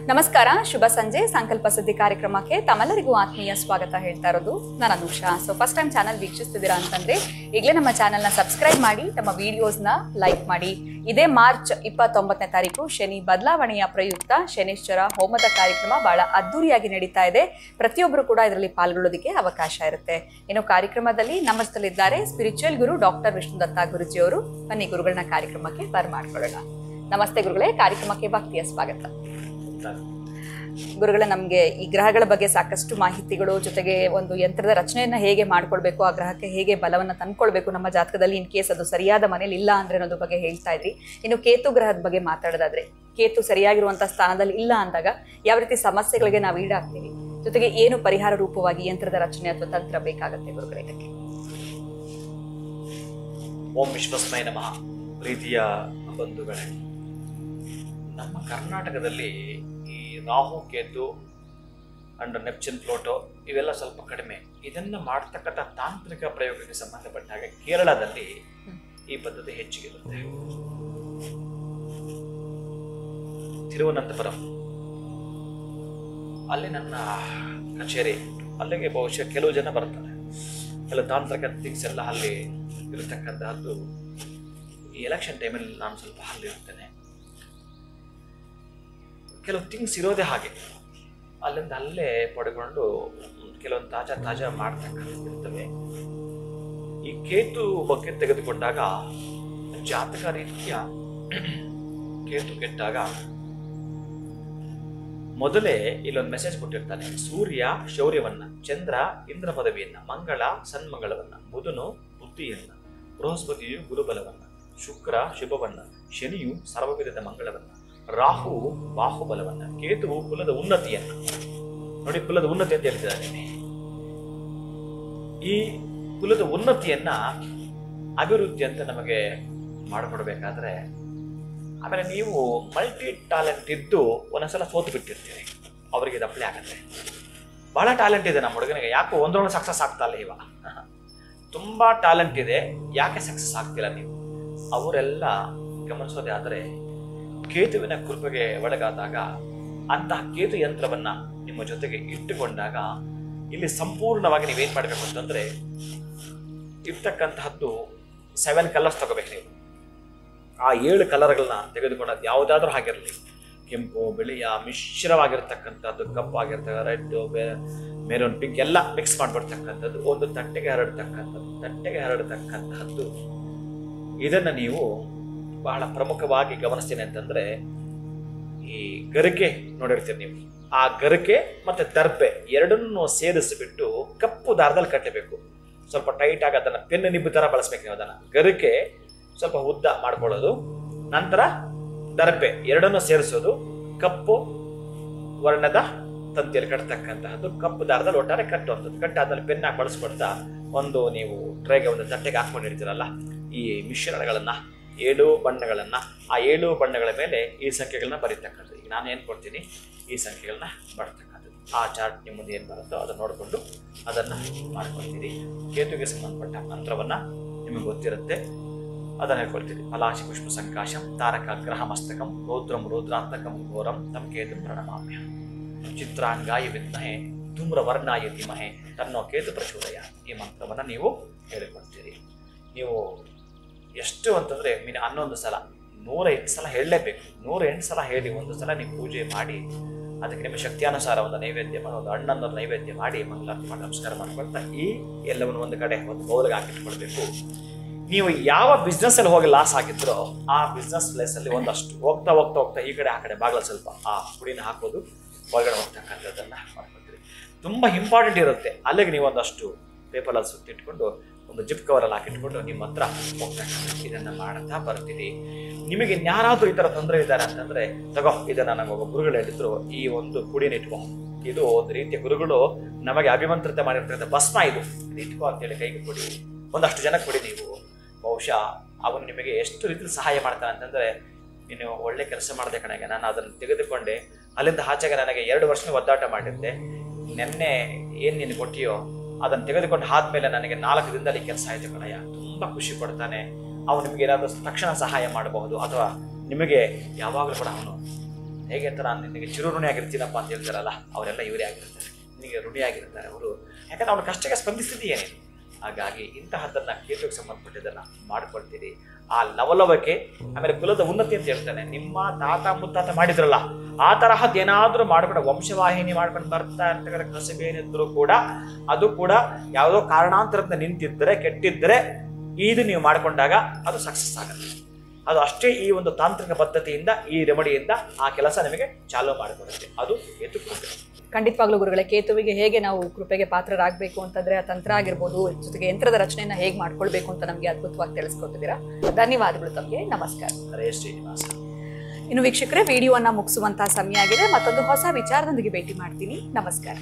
ನಮಸ್ಕಾರ, ಶುಭ ಸಂಜೆ. ಸಂಕಲ್ಪ ಸುದ್ದಿ ಕಾರ್ಯಕ್ರಮಕ್ಕೆ ತಮ್ಮೆಲ್ಲರಿಗೂ ಆತ್ಮೀಯ ಸ್ವಾಗತ ಹೇಳ್ತಾ ಇರೋದು ನಾನು ಅನುಷಾ. ಫಸ್ಟ್ ಟೈಮ್ ಚಾನಲ್ ವೀಕ್ಷಿಸ್ತಿದ್ದೀರಾ ಅಂತಂದ್ರೆ ಈಗಲೇ ನಮ್ಮ ಚಾನಲ್ನ ಸಬ್ಸ್ಕ್ರೈಬ್ ಮಾಡಿ, ನಮ್ಮ ವಿಡಿಯೋಸ್ನ ಲೈಕ್ ಮಾಡಿ. ಇದೇ ಮಾರ್ಚ್ 29ನೇ ತಾರೀಕು ಶನಿ ಬದಲಾವಣೆಯ ಪ್ರಯುಕ್ತ ಶನೇಶ್ವರ ಹೋಮದ ಕಾರ್ಯಕ್ರಮ ಬಹಳ ಅದ್ದೂರಿಯಾಗಿ ನಡೀತಾ ಇದೆ. ಪ್ರತಿಯೊಬ್ಬರು ಕೂಡ ಇದರಲ್ಲಿ ಪಾಲ್ಗೊಳ್ಳೋದಕ್ಕೆ ಅವಕಾಶ ಇರುತ್ತೆ. ಇನ್ನು ಕಾರ್ಯಕ್ರಮದಲ್ಲಿ ನಮ್ಮ ಜೊತೆಲಿದ್ದಾರೆ ಸ್ಪಿರಿಚುವಲ್ ಗುರು ಡಾಕ್ಟರ್ ವಿಷ್ಣುದತ್ತ ಗುರುಜಿಯವರು. ಬನ್ನಿ ಗುರುಗಳನ್ನ ಕಾರ್ಯಕ್ರಮಕ್ಕೆ ಬರ್ಮಾಡ್ಕೊಳ್ಳೋಣ. ನಮಸ್ತೆ ಗುರುಗಳೇ, ಕಾರ್ಯಕ್ರಮಕ್ಕೆ ಭಕ್ತಿಯ ಸ್ವಾಗತ. ಗುರುಗಳೇ, ನಮಗೆ ಈ ಗ್ರಹಗಳ ಬಗ್ಗೆ ಸಾಕಷ್ಟು ಮಾಹಿತಿಗಳು, ಜೊತೆಗೆ ಒಂದು ಯಂತ್ರದ ರಚನೆಯನ್ನ ಹೇಗೆ ಮಾಡ್ಕೊಳ್ಬೇಕು, ಆ ಗ್ರಹಕ್ಕೆ ಹೇಗೆ ಬಲವನ್ನ ತಂದ್ಕೊಳ್ಬೇಕು ನಮ್ಮ ಜಾತಕದಲ್ಲಿ, ಇನ್ ಕೇಸ್ ಅದು ಸರಿಯಾದ ಮನೇಲಿ ಇಲ್ಲ ಅಂದ್ರೆ ಅನ್ನೋದ್ರ ಬಗ್ಗೆ ಹೇಳ್ತಾ ಇದ್ರಿ. ಇನ್ನು ಕೇತು ಗ್ರಹದ ಬಗ್ಗೆ ಮಾತಾಡೋದಾದ್ರೆ, ಕೇತು ಸರಿಯಾಗಿರುವಂತಹ ಸ್ಥಾನದಲ್ಲಿ ಇಲ್ಲ ಅಂದಾಗ ಯಾವ ರೀತಿ ಸಮಸ್ಯೆಗಳಿಗೆ ನಾವು ಈಡಾಗ್ತೀವಿ, ಜೊತೆಗೆ ಏನು ಪರಿಹಾರ ರೂಪವಾಗಿ ಯಂತ್ರದ ರಚನೆ ಅಥವಾ ತಂತ್ರ ಬೇಕಾಗುತ್ತೆ ಗುರುಗಳೇ ಇದಕ್ಕೆ? ಓಂ ವಿಶ್ವಸ್ಮೈ ನಮಃ. ಪ್ರೀತಿಯ ಬಂಧುಗಳೇ, ನಮ್ಮ ಕರ್ನಾಟಕದಲ್ಲಿ ಈ Rahu Ketu and Neptune Pluto ಇವೆಲ್ಲ ಸ್ವಲ್ಪ ಕಡಿಮೆ. ಇದನ್ನು ಮಾಡ್ತಕ್ಕಂಥ ತಾಂತ್ರಿಕ ಪ್ರಯೋಗಕ್ಕೆ ಸಂಬಂಧಪಟ್ಟ ಹಾಗೆ ಕೇರಳದಲ್ಲಿ ಈ ಪದ್ಧತಿ ಹೆಚ್ಚಿಗಿರುತ್ತೆ. ತಿರುವನಂತಪುರಂ ಅಲ್ಲಿ ನನ್ನ ಕಚೇರಿ, ಅಲ್ಲಿಗೆ ಬಹುಶಃ ಕೆಲವು ಜನ ಬರ್ತಾರೆ. ಕೆಲವು ತಾಂತ್ರಿಕ ಥಿಂಗ್ಸ್ ಎಲ್ಲ ಅಲ್ಲಿ ಇರತಕ್ಕಂತಹದ್ದು. ಈ ಎಲೆಕ್ಷನ್ ಟೈಮಲ್ಲಿ ನಾನು ಸ್ವಲ್ಪ ಅಲ್ಲಿರ್ತೇನೆ. ಕೆಲವು ಥಿಂಗ್ಸ್ ಇರೋದೇ ಹಾಗೆ, ಅಲ್ಲಿಂದ ಅಲ್ಲೇ ಪಡ್ಕೊಂಡು ಕೆಲವೊಂದು ತಾಜಾ ಮಾಡ್ತಕ್ಕಂಥದ್ದು ಇರ್ತವೆ. ಈ ಕೇತು ಬಗ್ಗೆ ತೆಗೆದುಕೊಂಡಾಗ ಜಾತಕ ರೀತಿಯ ಕೇತು ಕೆಟ್ಟಾಗ ಮೊದಲೇ ಇಲ್ಲೊಂದು ಮೆಸೇಜ್ ಕೊಟ್ಟಿರ್ತಾನೆ. ಸೂರ್ಯ ಶೌರ್ಯವನ್ನ, ಚಂದ್ರ ಇಂದ್ರ ಪದವಿಯನ್ನ, ಮಂಗಳ ಸನ್ಮಂಗಳವನ್ನ, ಬುಧನು ಬುದ್ಧಿಯನ್ನ, ಬೃಹಸ್ಪತಿಯು ಗುರುಬಲವನ್ನ, ಶುಕ್ರ ಶುಭವನ್ನ, ಶನಿಯು ಸರ್ವವಿಧದ ಮಂಗಳವನ್ನ, ರಾಹು ಬಾಹುಬಲವನ್ನ, ಕೇತುವು ಕುಲದ ಉನ್ನತಿಯನ್ನ. ನೋಡಿ, ಕುಲದ ಉನ್ನತಿ ಅಂತ ಹೇಳ್ತಿದ್ದಾನೆ. ಈ ಕುಲದ ಉನ್ನತಿಯನ್ನ ಅಭಿವೃದ್ಧಿ ಅಂತ ನಮಗೆ ಮಾಡಿಕೊಡ್ಬೇಕಾದ್ರೆ, ಆಮೇಲೆ ನೀವು ಮಲ್ಟಿ ಟ್ಯಾಲೆಂಟ್ ಇದ್ದು ಒಂದೊಂದ್ಸಲ ಸೋತು ಬಿಟ್ಟಿರ್ತೀರಿ. ಅವರಿಗೆ ಇದು ಅಪ್ಲೈ ಆಗತ್ತೆ. ಬಹಳ ಟ್ಯಾಲೆಂಟ್ ಇದೆ ನಮ್ಮ ಹುಡುಗನಿಗೆ, ಯಾಕೋ ಒಂದೊಂದು ಸಕ್ಸಸ್ ಆಗ್ತಾ ಇಲ್ಲ. ಇವಾಗ ತುಂಬಾ ಟ್ಯಾಲೆಂಟ್ ಇದೆ, ಯಾಕೆ ಸಕ್ಸಸ್ ಆಗ್ತಿಲ್ಲ ನೀವು? ಅವರೆಲ್ಲ ಗಮನಿಸೋದೇ ಆದರೆ ಕೇತುವಿನ ಕೃಪೆಗೆ ಒಳಗಾದಾಗ, ಅಂತಹ ಕೇತು ಯಂತ್ರವನ್ನ ನಿಮ್ಮ ಜೊತೆಗೆ ಇಟ್ಟುಕೊಂಡಾಗ ಇಲ್ಲಿ ಸಂಪೂರ್ಣವಾಗಿ ನೀವೇನ್ ಮಾಡಬೇಕು ಅಂತಂದ್ರೆ, ಇರ್ತಕ್ಕಂತಹದ್ದು 7 ಕಲರ್ಸ್ ತಗೋಬೇಕು ನೀವು. ಆ 7 ಕಲರ್ಗಳನ್ನ ತೆಗೆದುಕೊಂಡದ್ದು ಯಾವುದಾದ್ರೂ ಆಗಿರಲಿ, ಕೆಂಪು ಬಿಳಿಯ ಮಿಶ್ರವಾಗಿರ್ತಕ್ಕಂಥದ್ದು, ಕಪ್ಪಾಗಿರ್ತಕ್ಕ ರೆಡ್ ಮೆರೂನ್ ಪಿಂಕ್ ಎಲ್ಲ ಮಿಕ್ಸ್ ಮಾಡ್ಬಿಡ್ತಕ್ಕಂಥದ್ದು, ಒಂದು ತಟ್ಟೆಗೆ ಹರಡತಕ್ಕಂತಹದ್ದು. ಇದನ್ನ ನೀವು ಬಹಳ ಪ್ರಮುಖವಾಗಿ ಗಮನಿಸ್ತೀನಿ ಅಂತಂದ್ರೆ, ಈ ಗರಿಕೆ ನೋಡಿರ್ತೀರಿ ನೀವು, ಆ ಗರಿಕೆ ಮತ್ತೆ ದರ್ಬೆ ಎರಡನ್ನೂ ಸೇರಿಸಿಬಿಟ್ಟು ಕಪ್ಪು ದಾರದಲ್ಲಿ ಕಟ್ಟಬೇಕು. ಸ್ವಲ್ಪ ಟೈಟ್ ಆಗಿ ಅದನ್ನ ಪೆನ್ನು ನಿಬ್ಬು ತರ ಬಳಸ್ಬೇಕು ನೀವು. ಅದನ್ನ ಗರಿಕೆ ಸ್ವಲ್ಪ ಉದ್ದ ಮಾಡ್ಕೊಳ್ಳೋದು, ನಂತರ ದರ್ಬೆ ಎರಡನ್ನೂ ಸೇರಿಸೋದು, ಕಪ್ಪು ವರ್ಣದ ತಂತಿಯಲ್ಲಿ ಕಟ್ಟತಕ್ಕಂತಹದ್ದು, ಕಪ್ಪು ದಾರದಲ್ಲಿ ಒಟ್ಟಾರೆ ಕಟ್ಟುವಂಥದ್ದು. ಕಟ್ಟಾದ್ಮೇಲೆ ಪೆನ್ನಾಗಿ ಬಳಸ್ಕೊಳ್ತಾ ಒಂದು ನೀವು ಟ್ರೈಗೆ ಒಂದು ತಟ್ಟೆಗೆ ಹಾಕೊಂಡಿರ್ತೀರಲ್ಲ, ಈ ಮಿಶ್ರಣಗಳನ್ನ 7 ಬಣ್ಣಗಳನ್ನ, ಆ 7 ಬಣ್ಣಗಳ ಮೇಲೆ ಈ ಸಂಖ್ಯೆಗಳನ್ನ ಬರೀತಕ್ಕಂಥದ್ದು. ಈಗ ನಾನು ಏನು ಕೊಡ್ತೀನಿ, ಈ ಸಂಖ್ಯೆಗಳನ್ನ ಬರ್ತಕ್ಕಂಥದ್ದು. ಆ ಚಾರ್ಟ್ ನಿಮ್ಮ ಮುಂದೆ ಏನು ಬರುತ್ತೋ ಅದನ್ನು ನೋಡಿಕೊಂಡು ಅದನ್ನು ಮಾಡ್ಕೊಳ್ತೀರಿ. ಕೇತುಗೆ ಸಂಬಂಧಪಟ್ಟ ಮಂತ್ರವನ್ನ ನಿಮಗೆ ಗೊತ್ತಿರುತ್ತೆ, ಅದನ್ನು ಹೇಳ್ಕೊಳ್ತೀರಿ. ಫಲಾಶಿ ಪುಷ್ಪ ಸಂಕಾಶಂ ತಾರಕ ಗ್ರಹ ಮಸ್ತಕಂ ರೌದ್ರಂ ರೌದ್ರಾಂತಕಂ ಘೋರಂ ತಂ ಕೇತು ಪ್ರಣಮಾಮ್ಯ. ಚಿತ್ರಾಂಗಾಯ ವಿದ್ಮಹೆ ಧೂಮ್ರವರ್ಣಾಯ ಧೀಮಹೆ ತನ್ನೋ ಕೇತು ಪ್ರಚೋದಯ. ಈ ಮಂತ್ರವನ್ನ ನೀವು ಹೇಳಿಕೊಳ್ತೀರಿ. ನೀವು ಎಷ್ಟು ಅಂತಂದ್ರೆ 11 ಸಲ 108 ಸಲ ಹೇಳಲೇಬೇಕು. 108 ಸಲ ಹೇಳಿ ಒಂದು ಸಲ ನೀವು ಪೂಜೆ ಮಾಡಿ, ಅದಕ್ಕೆ ನಿಮ್ಮ ಶಕ್ತಿಯಾನುಸಾರ ಒಂದು ನೈವೇದ್ಯ ಮಾಡಿ, ಒಂದು ಹಣ್ಣನ್ನು ನೈವೇದ್ಯ ಮಾಡಿ, ಮಂಗಳಾರತಿ ಮಾಡಿ ನಮಸ್ಕಾರ ಮಾಡ್ಕೊಳ್ತಾ ಈ ಎಲ್ಲವನ್ನು ಒಂದು ಕಡೆ ಒಂದು ಬೌಲ್ಗೆ ಹಾಕಿಟ್ಕೊಳ್ಬೇಕು. ನೀವು ಯಾವ ಬಿಸ್ನೆಸ್ ಅಲ್ಲಿ ಹೋಗಿ ಲಾಸ್ ಆಗಿದ್ರೋ ಆ ಬಿಸ್ನೆಸ್ ಪ್ಲೇಸ್ ಅಲ್ಲಿ ಒಂದಷ್ಟು ಹೋಗ್ತಾ ಈ ಕಡೆ ಆ ಕಡೆ ಬಾಗಿಲ ಸ್ವಲ್ಪ ಆ ಪುಡಿನ ಹಾಕೋದು, ಒಳಗಡೆ ಹೋಗ್ತಕ್ಕಂಥದ್ದನ್ನ ಮಾಡ್ಕೊಳ್ತೀರಿ. ತುಂಬಾ ಇಂಪಾರ್ಟೆಂಟ್ ಇರುತ್ತೆ. ಅಲ್ಲಿಗೆ ನೀವು ಒಂದಷ್ಟು ಪೇಪರಲ್ಲಿ ಸುತ್ತಿಟ್ಕೊಂಡು ಒಂದು ಜಿಪ್ ಕವರಲ್ಲಿ ಹಾಕಿಟ್ಕೊಂಡು ನಿಮ್ಮ ಹತ್ರ ಹೋಗ್ತಕ್ಕಂಥ ಇದನ್ನ ಮಾಡ್ತಾ ಬರ್ತೀರಿ. ನಿಮಗೆ ಇನ್ಯಾರಾದ್ರೂ ಈ ತರ ತೊಂದರೆ ಇದ್ದಾರೆ ಅಂತಂದ್ರೆ, ತಗೋ ಇದನ್ನ ನಮಗೊಬ್ಬ ಗುರುಗಳು ಹೇಳಿದ್ರು, ಈ ಒಂದು ಪುಡಿನ ಇಟ್ಕೊ, ಇದು ಒಂದು ರೀತಿಯ ಗುರುಗಳು ನಮಗೆ ಅಭಿಮಂತ್ರಿತ ಮಾಡಿರ್ತಕ್ಕಂಥ ಭಸ್ಮ, ಇದು ಇಟ್ಕೋ ಅಂತೇಳಿ ಕೈಗೆ ಕೊಡಿ. ಒಂದಷ್ಟು ಜನಕ್ಕೆ ಕೊಡಿ. ನೀವು ಬಹುಶಃ ಅವನು ನಿಮಗೆ ಎಷ್ಟು ರೀತಿಯಲ್ಲಿ ಸಹಾಯ ಮಾಡ್ತಾನೆ ಅಂತಂದ್ರೆ, ನೀನು ಒಳ್ಳೆ ಕೆಲಸ ಮಾಡಿದೆ ಕಣಗೆ, ನಾನು ಅದನ್ನು ತೆಗೆದುಕೊಂಡೆ, ಅಲ್ಲಿಂದ ಆಚೆಗೆ ನನಗೆ 2 ವರ್ಷ ಒದ್ದಾಟ ಮಾಡಿದ್ದೆ, ನೆನ್ನೆ ಏನು ನೀನು ಕೊಟ್ಟಿಯೋ ಅದನ್ನು ತೆಗೆದುಕೊಂಡು ಆದ್ಮೇಲೆ ನನಗೆ 4 ದಿನದಲ್ಲಿ ಕೆಲಸ ಆಯ್ತು ಕಣಯ್ಯ, ತುಂಬಾ ಖುಷಿ ಪಡ್ತಾನೆ. ಅವನು ನಿಮಗೆ ಏನಾದರೂ ತಕ್ಷಣ ಸಹಾಯ ಮಾಡಬಹುದು, ಅಥವಾ ನಿಮಗೆ ಯಾವಾಗಲೂ ಕೂಡ ಅವನು ಹೇಗೆ ಅಂತ ನಾನು ನಿನಗೆ ಚಿರುಋಣಿಯಾಗಿರ್ತೀನಪ್ಪ ಅಂತ ಹೇಳ್ತಾರಲ್ಲ, ಅವರೆಲ್ಲ ಇವರೇ ಆಗಿರ್ತಾರೆ, ನಿನಗೆ ಋಣಿಯಾಗಿರ್ತಾರೆ ಅವರು. ಯಾಕಂದ್ರೆ ಅವನ ಕಷ್ಟಕ್ಕೆ ಸ್ಪಂದಿಸ್ತಿದೆಯೇ ನೀನು. ಹಾಗಾಗಿ ಇಂತಹದ್ದನ್ನ ಕೇತುವಿಗೆ ಸಂಬಂಧಪಟ್ಟಿದ್ದನ್ನ ಮಾಡ್ಕೊಳ್ತೀರಿ. ಆ ಲವಲವಿಕೆ, ಆಮೇಲೆ ಕುಲದ ಉನ್ನತಿ ಅಂತ ಹೇಳ್ತಾನೆ. ನಿಮ್ಮ ತಾತ ಮುತ್ತಾತ ಮಾಡಿದ್ರಲ್ಲ ಆ ತರಹದ್ದು ಏನಾದ್ರೂ ಮಾಡ್ಕೊಂಡು ವಂಶವಾಹಿನಿ ಮಾಡ್ಕೊಂಡು ಬರ್ತಾ ಇರ್ತಕ್ಕಂಥ ಕಸಬೇನಿದ್ರು ಕೂಡ ಅದು ಕೂಡ ಯಾವುದೋ ಕಾರಣಾಂತರದಿಂದ ನಿಂತಿದ್ದರೆ, ಕೆಟ್ಟಿದ್ದರೆ, ಇದು ನೀವು ಮಾಡ್ಕೊಂಡಾಗ ಅದು ಸಕ್ಸಸ್ ಆಗುತ್ತೆ. ಅದು ಅಷ್ಟೇ ಈ ಒಂದು ತಾಂತ್ರಿಕ ಪದ್ಧತಿಯಿಂದ, ಈ ರೆಮಿಡಿಯಿಂದ ಆ ಕೆಲಸ ನಿಮಗೆ ಚಾಲೂ ಮಾಡಿಕೊಡುತ್ತೆ. ಅದು ಕೇತು ಕೃಪೆ. ಖಂಡಿತವಾಗ್ಲೂ ಗುರುಗಳೇ, ಕೇತುವಿಗೆ ಹೇಗೆ ನಾವು ಕೃಪೆಗೆ ಪಾತ್ರರಾಗಬೇಕು ಅಂತಂದ್ರೆ ಆ ತಂತ್ರ ಆಗಿರ್ಬೋದು, ಜೊತೆಗೆ ಯಂತ್ರದ ರಚನೆಯನ್ನ ಹೇಗೆ ಮಾಡ್ಕೊಳ್ಬೇಕು ಅಂತ ನಮಗೆ ಅದ್ಭುತವಾಗಿ ತಿಳಿಸ್ಕೊಟ್ಟಿದ್ದೀರಾ. ಧನ್ಯವಾದಗಳು ತಮಗೆ. ನಮಸ್ಕಾರ. ಹರೇ ಶ್ರೀನಿವಾಸ. ಇನ್ನು ವೀಕ್ಷಕರೇ, ವಿಡಿಯೋವನ್ನ ಮುಗಿಸುವಂತಹ ಸಮಯ ಆಗಿದೆ. ಮತ್ತೊಂದು ಹೊಸ ವಿಚಾರದೊಂದಿಗೆ ಭೇಟಿ ಮಾಡ್ತೀನಿ. ನಮಸ್ಕಾರ.